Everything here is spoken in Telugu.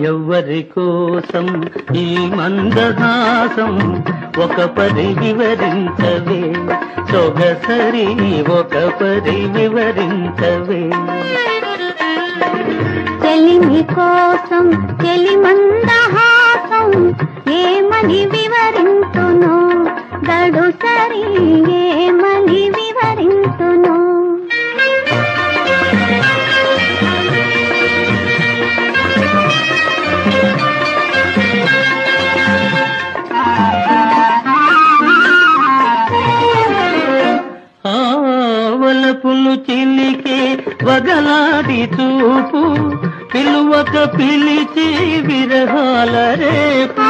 ఎవ్వరి కోసం ఈ మందహాసం ఒక పరి వివరించవే సొగసరి ఒక పరి వివరించవే చెలిమి కోసం చెలి మందహాసం ఏమని వివరింతును గడు సరి ఏమని వివరింతును వలపులు చిలికే వగలాడి చూపు పిలువక పిలిచి విరహాల రేపు